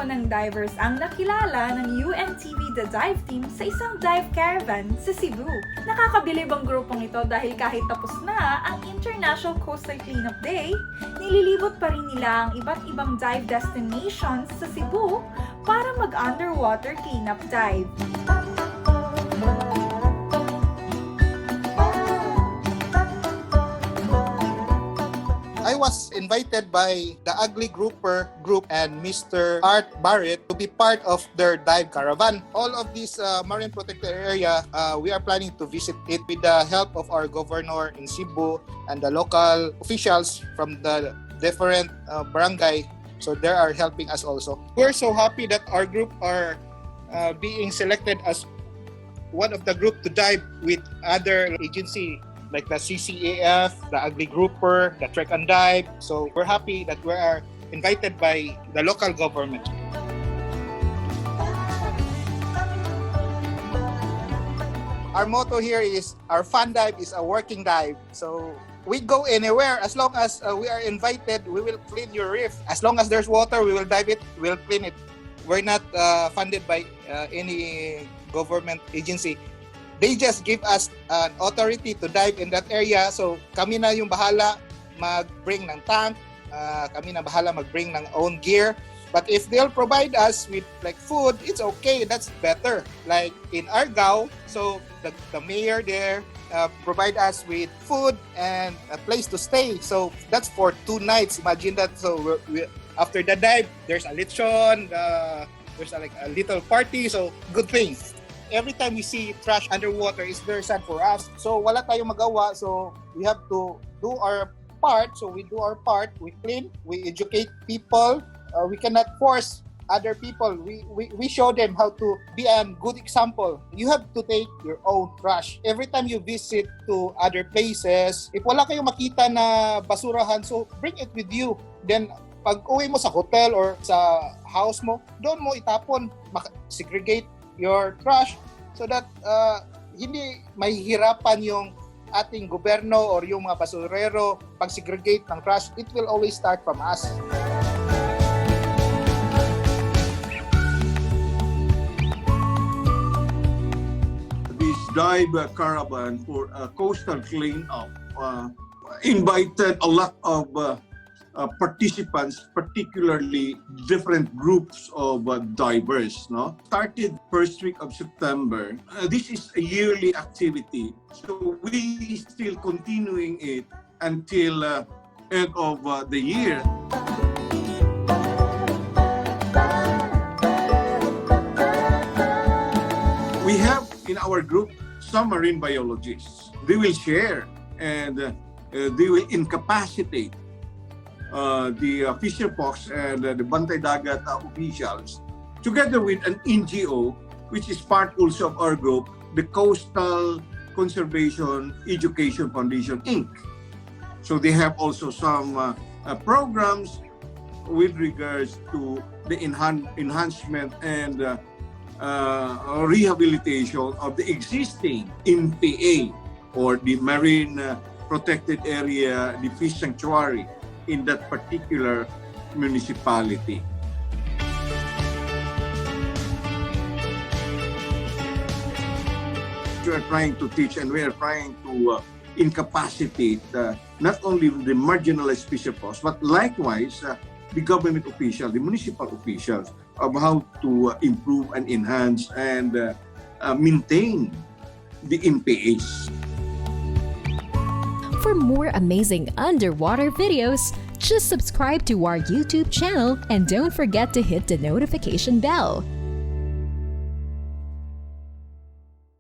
ng divers ang nakilala ng UNTV The Dive Team sa isang dive caravan sa Cebu. Nakakabilib ang grupong ito dahil kahit tapos na ang International Coastal Cleanup Day, nililibot pa rin nila ang iba't ibang dive destinations sa Cebu para mag-underwater cleanup dive. I was invited by the Ugly Grouper group and Mr. Art Barrett to be part of their dive caravan. All of this marine protected area, we are planning to visit it with the help of our governor in Cebu and the local officials from the different barangay. So they are helping us also. We're so happy that our group are being selected as one of the group to dive with other agency like the CCAF, the Ugly Grouper, the Trek and Dive. So we're happy that we are invited by the local government. Our motto here is, our fun dive is a working dive. So we go anywhere. As long as we are invited, we will clean your reef. As long as there's water, we will dive it, we'll clean it. We're not funded by any government agency. They just give us an authority to dive in that area. So kami na yung bahala mag-bring ng tank, kami na bahala mag-bring ng own gear. But if they'll provide us with like food, it's okay, that's better. Like in Argao, so the mayor there provide us with food and a place to stay. So that's for 2 nights, imagine that. So after the dive, there's a lechon, there's like a little party, so good thing. Every time we see trash underwater, it's very sad for us. So wala tayong magawa. So we have to do our part. So we do our part. We clean. We educate people. We cannot force other people. We show them how to be a good example. You have to take your own trash. Every time you visit to other places, if wala kayong makita na basurahan, so bring it with you. Then pag uwi mo sa hotel or sa house mo, doon mo itapon. Segregate your trash so that hindi mahihirapan yung ating gobyerno or yung mga basurero pag-segregate ng trash. It will always start from us. This dive caravan for coastal cleanup invited a lot of participants, particularly different groups of divers. No, started first week of September. This is a yearly activity, so we still continuing it until end of the year. We have in our group some marine biologists. They will share and they will incapacitate the fisher folks and the Bantay Dagat officials, together with an NGO, which is part also of our group, the Coastal Conservation Education Foundation, Inc. So they have also some programs with regards to the enhancement and rehabilitation of the existing MPA, or the Marine Protected Area, the Fish Sanctuary, in that particular municipality. We are trying to teach and we are trying to incapacitate not only the marginalized fisher folks, but likewise the government officials, the municipal officials, of how to improve and enhance and maintain the MPAs. For more amazing underwater videos, just subscribe to our YouTube channel and don't forget to hit the notification bell.